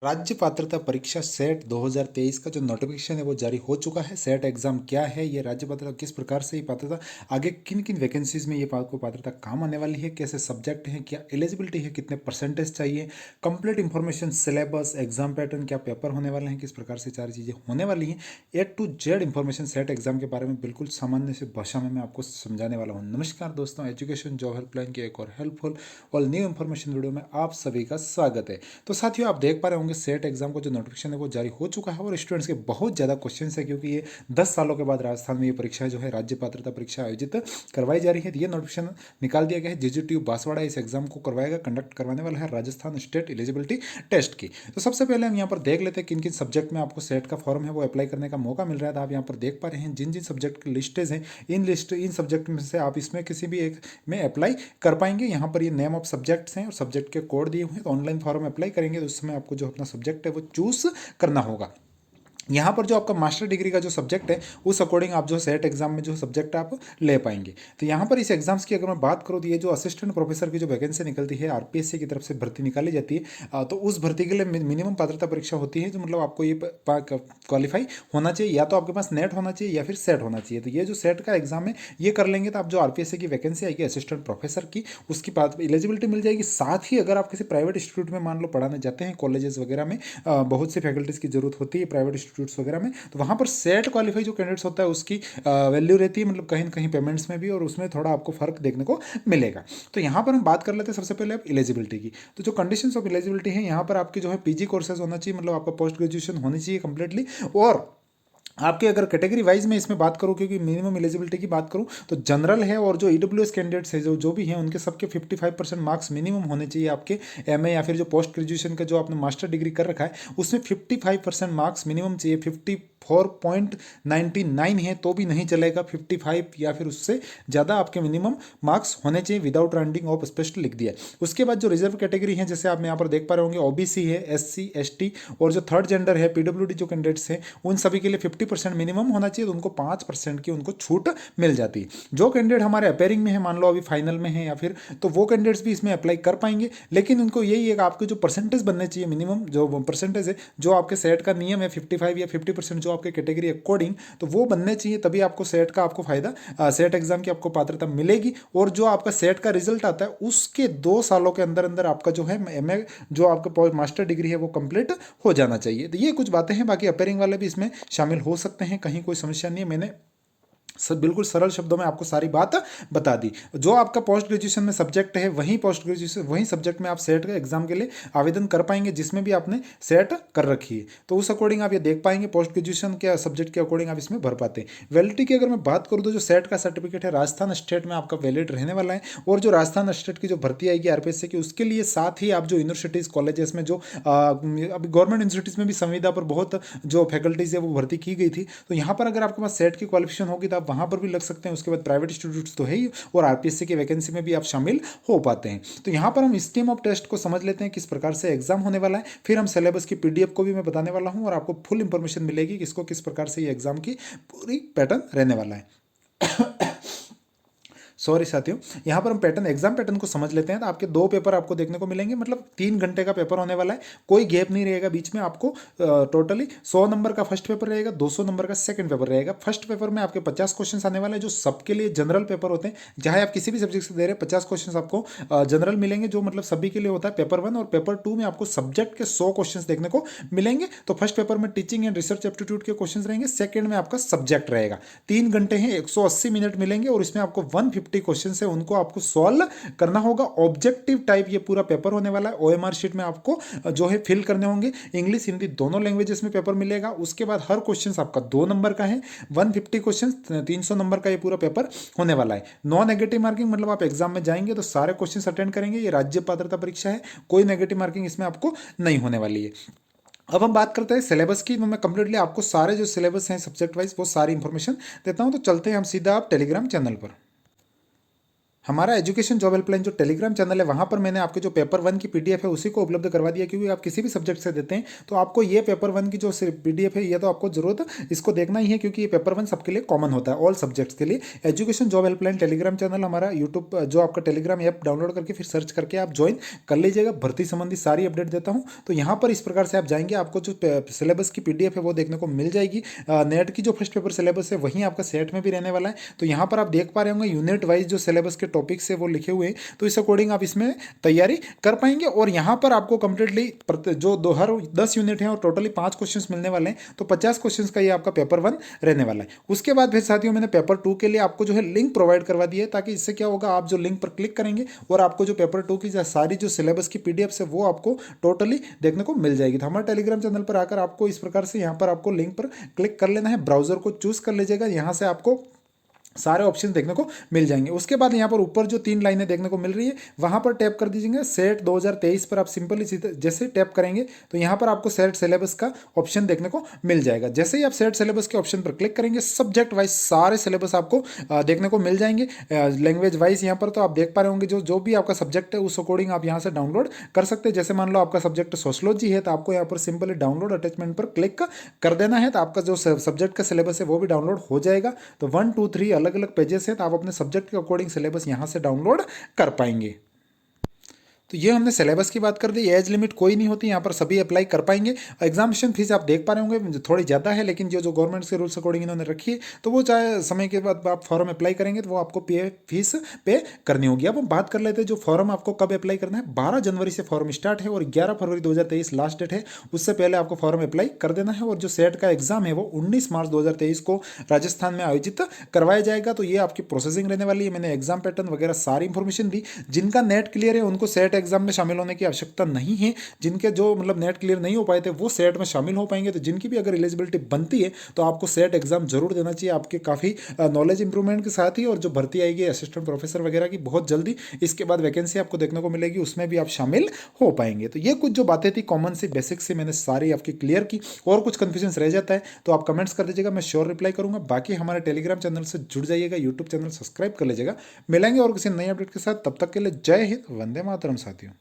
राज्य पात्रता परीक्षा सेट 2023 का जो नोटिफिकेशन है वो जारी हो चुका है। सेट एग्जाम क्या है, ये राज्य पात्रता किस प्रकार से ये पात्रता आगे किन किन वैकेंसीज में ये को पात्रता काम आने वाली है, कैसे सब्जेक्ट हैं, क्या एलिजिबिलिटी है, कितने परसेंटेज चाहिए, complete information, syllabus, exam pattern, क्या पेपर होने वाले हैं, किस प्रकार से सारी चीज़ें होने वाली हैं, A to Z information set exam के बारे में बिल्कुल सामान्य से भाषा में मैं आपको समझाने वाला हूँ। नमस्कार दोस्तों, एजुकेशन जॉब हेल्पलाइन की एक और हेल्पफुल और न्यू इन्फॉर्मेशन वीडियो में आप सभी का स्वागत है। तो साथियों, आप देख पा रहे होंगे सेट एग्जाम को जो नोटिफिकेशन है वो जारी हो चुका है और स्टूडेंट्स के बहुत ज़्यादा क्वेश्चन है, क्योंकि ये 10 सालों के बाद राजस्थान में ये परीक्षा जो है राज्य पात्रता परीक्षा आयोजित करवाई जा रही है। ये नोटिफिकेशन निकाल दिया गया है। जीजीटीयू बांसवाड़ा इस एग्जाम को करवाएगा, कंडक्ट करवाने वाला है राजस्थान स्टेट एलिजिबिलिटी टेस्ट की। तो सबसे पहले हम यहाँ पर देख लेते हैं किन किन सब्जेक्ट में आपको सेट का फॉर्म है वो अप्लाई करने का मौका मिल रहा है। आप यहाँ पर देख पा रहे हैं जिन जिन सब्जेक्ट की लिस्टेज हैं, इन सब्जेक्ट में से आप इसमें किसी भी एक में अप्लाई कर पाएंगे। यहाँ पर ये नेम ऑफ सब्जेक्ट्स हैं और सब्जेक्ट के कोड दिए हुए हैं। तो ऑनलाइन फॉर्म अप्लाई करेंगे तो उस समय आपको जो अपना सब्जेक्ट है वो चूज करना होगा। यहाँ पर जो आपका मास्टर डिग्री का जो सब्जेक्ट है उस अकॉर्डिंग आप जो सेट एग्जाम में जो सब्जेक्ट आप ले पाएंगे। तो यहाँ पर इस एग्जाम्स की अगर मैं बात करूँ तो ये जो असिस्टेंट प्रोफेसर की जो वैकेंसी निकलती है, आरपीएससी की तरफ से भर्ती निकाली जाती है, तो उस भर्ती के लिए मिनिमम पात्रता परीक्षा होती है, जो मतलब आपको ये क्वालिफाई होना चाहिए, या तो आपके पास नेट होना चाहिए या फिर सेट होना चाहिए। तो ये जो सेट का एग्जाम है ये कर लेंगे तो आप जो आरपीएससी की वैकेंसी आएगी असिस्टेंट प्रोफेसर की, उसकी एलिजिबिलिटी मिल जाएगी। साथ ही अगर आप किसी प्राइवेट इंस्टीट्यूट में मान लो पढ़ाने जाते हैं, कॉलेजेस वगैरह में बहुत सी फैकल्टीज़ की जरूरत होती है प्राइवेट इंस्टीट्यूट्स वगैरह में, तो वहाँ पर सेट क्वालिफाई जो कैंडिडेट्स होता है उसकी वैल्यू रहती है, मतलब कहीं ना कहीं पेमेंट्स में भी, और उसमें थोड़ा आपको फर्क देखने को मिलेगा। तो यहाँ पर हम बात कर लेते हैं सबसे पहले आप एलिजिबिलिटी की। तो जो कंडीशंस ऑफ एलिजिबिलिटी है, यहाँ पर आपकी जो है पीजी कोर्सेज होना चाहिए, मतलब आपका पोस्ट ग्रेजुएशन होनी चाहिए कंप्लीटली। और आपके अगर कैटेगरी वाइज में इसमें बात करूँ, क्योंकि मिनिमम एलिजिबिलिटी की बात करूँ तो जनरल है और जो ईडब्ल्यूएस कैंडिडेट्स है जो भी हैं उनके सबके 55% मार्क्स मिनिमम होने चाहिए आपके एमए या फिर जो पोस्ट ग्रेजुएशन का जो आपने मास्टर डिग्री कर रखा है उसमें 55% मार्क्स मिनिमम चाहिए। 54.99 है तो भी नहीं चलेगा, 55 या फिर उससे ज़्यादा आपके मिनिमम मार्क्स होने चाहिए विदाउट राउंडिंग ऑफ, स्पेशल लिख दिया है। उसके बाद जो रिजर्व कैटेगरी है, जैसे आप यहाँ पर देख पा रहे होंगे, ओबीसी है, एससी एसटी और जो थर्ड जेंडर है, पीडब्ल्यूडी जो कैंडिडेट्स हैं उन सभी के लिए 50% मिनिमम होना चाहिए, तो उनको 5% की उनको छूट मिल जाती है। जो कैंडिडेट हमारे अपेयरिंग में है, मान लो अभी फाइनल में है या फिर, तो वो कैंडिडेट्स भी इसमें अप्लाई कर पाएंगे। लेकिन उनको यही है कि आपके जो परसेंटेज बनने चाहिए, मिनिमम जो परसेंटेज है जो आपके सेट का नियम है 55 या 50% जो आपके कैटेगरी अकॉर्डिंग, तो वो बनने चाहिए, तभी आपको सेट का आपको फायदा, सेट एग्जाम की आपको पात्रता मिलेगी। और जो आपका सेट का रिजल्ट आता है उसके 2 सालों के अंदर अंदर आपका जो है एमए जो आपका मास्टर डिग्री है वो कंप्लीट हो जाना चाहिए। तो ये कुछ बातें हैं, बाकी अपेयरिंग वाले भी इसमें शामिल हो सकते हैं, कहीं कोई समस्या नहीं है। मैंने बिल्कुल सरल शब्दों में आपको सारी बात बता दी। जो आपका पोस्ट ग्रेजुएशन में सब्जेक्ट है वही पोस्ट ग्रेजुएशन वही सब्जेक्ट में आप सेट के एग्जाम के लिए आवेदन कर पाएंगे जिसमें भी आपने सेट कर रखी है, तो उस अकॉर्डिंग आप ये देख पाएंगे पोस्ट ग्रेजुएशन के सब्जेक्ट के अकॉर्डिंग आप इसमें भर पाते हैं। वैलिडिटी की अगर मैं बात करूँ तो जो सेट का सर्टिफिकेट है राजस्थान स्टेट में आपका वैलिड रहने वाला है, और जो राजस्थान स्टेट की जो भर्ती आएगी आरपीएससी की उसके लिए साथ ही आप जो यूनिवर्सिटीज़ कॉलेजेस में जो अभी गवर्नमेंट यूनिवर्सिटीज़ में भी संविदा पर बहुत जो फैकल्टीज़ है वो भर्ती की गई थी, तो यहाँ पर अगर आपके पास सेट की क्वालिफिकेशन होगी तो आप वहाँ पर भी लग सकते हैं। उसके बाद प्राइवेट इंस्टीट्यूट्स तो है ही, और आरपीएससी की वैकेंसी में भी आप शामिल हो पाते हैं। तो यहाँ पर हम स्कीम ऑफ टेस्ट को समझ लेते हैं, किस प्रकार से एग्जाम होने वाला है, फिर हम सिलेबस की पीडीएफ को भी मैं बताने वाला हूँ और आपको फुल इंफॉर्मेशन मिलेगी किसको किस प्रकार से ये एग्जाम की पूरी पैटर्न रहने वाला है। सॉरी साथियों, यहाँ पर हम एग्जाम पैटर्न को समझ लेते हैं। तो आपके 2 पेपर आपको देखने को मिलेंगे, मतलब 3 घंटे का पेपर होने वाला है, कोई गैप नहीं रहेगा बीच में। आपको टोटली 100 नंबर का फर्स्ट पेपर रहेगा, 200 नंबर का सेकंड पेपर रहेगा। फर्स्ट पेपर में आपके 50 क्वेश्चन आने वाले हैं जो सबके लिए जनरल पेपर होते हैं। चाहे आप किसी भी सब्जेक्ट से दे रहे हैं 50 क्वेश्चन आपको जनरल मिलेंगे, जो मतलब सभी के लिए होता है पेपर 1। और पेपर 2 में आपको सब्जेक्ट के 100 क्वेश्चन देखने को मिलेंगे। तो फर्स्ट पेपर में टीचिंग एंड रिसर्च एप्टीट्यूड के क्वेश्चन रहेंगे, सेकंड में आपका सब्जेक्ट रहेगा। 3 घंटे हैं, 180 मिनट मिलेंगे, और इसमें आपको 150 क्वेश्चन है उनको आपको सॉल्व करना होगा। ऑब्जेक्टिव टाइप ये पूरा पेपर होने वाला है। ओएमआर शीट में आपको जो है फिल करने होंगे, इंग्लिश हिंदी दोनों लैंग्वेजेस में पेपर मिलेगा। उसके बाद हर क्वेश्चन आपका 2 नंबर का है, 150 क्वेश्चन 300 नंबर का ये पूरा पेपर होने वाला है। नॉन नेगेटिव मार्किंग, मतलब आप एग्जाम में जाएंगे तो सारे क्वेश्चन अटेंड करेंगे। ये राज्य पात्रता परीक्षा है, कोई नेगेटिव मार्किंग इसमें आपको नहीं होने वाली है। अब हम बात करते हैं सिलेबस की, तो मैं कंप्लीटली आपको सारे जो सिलेबस हैं सब्जेक्ट वाइज वो सारी इंफॉर्मेशन देता हूं। तो चलते हैं हम सीधा आप टेलीग्राम चैनल पर। हमारा एजुकेशन जॉब हेल्पलाइन जो टेलीग्राम चैनल है वहाँ पर मैंने आपके जो पेपर 1 की पीडीएफ है उसी को उपलब्ध करवा दिया, क्योंकि आप किसी भी सब्जेक्ट से देते हैं तो आपको ये पेपर 1 की जो पीडीएफ है ये तो आपको जरूरत इसको देखना ही है, क्योंकि ये पेपर 1 सबके लिए कॉमन होता है, ऑल सब्जेक्ट्स के लिए। Education job helpline Telegram channel हमारा यूट्यूब जो आपका टेलीग्राम ऐप डाउनलोड करके फिर सर्च करके आप ज्वाइन कर लीजिएगा। भर्ती संबंधी सारी अपडेट देता हूँ। तो यहाँ पर इस प्रकार से आप जाएंगे, आपको जो सिलेबस की पीडीएफ है वो देखने को मिल जाएगी। नेट की जो फर्स्ट पेपर सिलेबस है वहीं आपका सेट में भी रहने वाला है। तो यहाँ पर आप देख पा रहे होंगे यूनिट वाइज जो सिलेबस के टॉपिक्स है वो लिखे हुए हैं, तो इस अकॉर्डिंग आप इसमें तैयारी कर पाएंगे। और यहाँ पर आपको कंप्लीटली जो हर 10 यूनिट है और टोटली 5 क्वेश्चंस मिलने वाले हैं, तो 50 क्वेश्चंस का ये आपका पेपर 1 रहने वाला है। उसके बाद फिर साथियों मैंने पेपर 2 के लिए आपको जो है लिंक प्रोवाइड करवा दिया है, ताकि इससे क्या होगा, आप जो लिंक पर क्लिक करेंगे और आपको जो पेपर 2 की सारी जो सिलेबस की पीडीएफ है वो आपको टोटली देखने को मिल जाएगी। तो हमारे टेलीग्राम चैनल पर आकर आपको इस प्रकार से यहाँ पर आपको लिंक पर क्लिक कर लेना है, ब्राउजर को चूज कर लीजिएगा, यहाँ से आपको सारे ऑप्शन देखने को मिल जाएंगे। उसके बाद यहाँ पर ऊपर जो 3 लाइनें देखने को मिल रही है वहाँ पर टैप कर दीजिएगा। सेट 2023 पर आप सिंपली जैसे टैप करेंगे तो यहाँ पर आपको सेट सिलेबस का ऑप्शन देखने को मिल जाएगा। जैसे ही आप सेट सिलेबस के ऑप्शन पर क्लिक करेंगे सब्जेक्ट वाइज सारे सिलेबस आपको देखने को मिल जाएंगे। लैंग्वेज वाइज यहाँ पर तो आप देख पा रहे होंगे जो भी आपका सब्जेक्ट है उस अकॉर्डिंग आप यहाँ से डाउनलोड कर सकते हैं। जैसे मान लो आपका सब्जेक्ट सोशलॉजी है तो आपको यहाँ पर सिंपली डाउनलोड अटैचमेंट पर क्लिक कर देना है, तो आपका जो सब्जेक्ट का सिलेबस है वो भी डाउनलोड हो जाएगा। तो 1 2 3 अलग अलग पेजेस हैं, तो आप अपने सब्जेक्ट के अकॉर्डिंग सिलेबस यहाँ से डाउनलोड कर पाएंगे। तो ये हमने सिलेबस की बात कर दी। एज लिमिट कोई नहीं होती, यहाँ पर सभी अप्लाई कर पाएंगे। एग्जामिनेशन फीस आप देख पा रहे होंगे थोड़ी ज़्यादा है, लेकिन जो गवर्नमेंट के रूल्स अकॉर्डिंग इन्होंने रखी है, तो वो चाहे समय के बाद आप फॉर्म अप्लाई करेंगे तो वो आपको फीस पे करनी होगी। अब हम बात कर लेते हैं जो फॉर्म आपको कब अप्लाई करना है। 12 जनवरी से फॉर्म स्टार्ट है और 11 फरवरी 2023 लास्ट डेट है। उससे पहले आपको फॉर्म अप्लाई कर देना है। और जो सेट का एग्जाम है वो 19 मार्च 2023 को राजस्थान में आयोजित करवाया जाएगा। तो ये आपकी प्रोसेसिंग रहने वाली है। मैंने एग्जाम पैटर्न वगैरह सारी इंफॉर्मेशन दी। जिनका नेट क्लियर है उनको सेट एग्जाम में शामिल होने की आवश्यकता नहीं है। जिनके जो मतलब नेट क्लियर नहीं हो पाए थे वो सेट में शामिल हो पाएंगे। तो जिनकी भी अगर एलिजिबिलिटी बनती है तो आपको सेट एग्जाम जरूर देना चाहिए। आपके काफ़ी नॉलेज इंप्रूवमेंट के साथ ही, और जो भर्ती आएगी असिस्टेंट प्रोफेसर वगैरह की बहुत जल्दी इसके बाद वैकेंसी आपको देखने को मिलेगी, उसमें भी आप शामिल हो पाएंगे। तो ये कुछ जो बातें थी कॉमन से बेसिक से मैंने सारी आपकी क्लियर की। और कुछ कंफ्यूजन रह जाता है तो आप कमेंट्स कर दीजिएगा, मैं श्योर रिप्लाई करूंगा। बाकी हमारे टेलीग्राम चैनल से जुड़ जाइएगा, यूट्यूब चैनल सब्सक्राइब कर लीजिएगा। मिलेंगे और किसी नई अपडेट के साथ, तब तक के लिए जय हिंद, वंदे मातरम साथियों।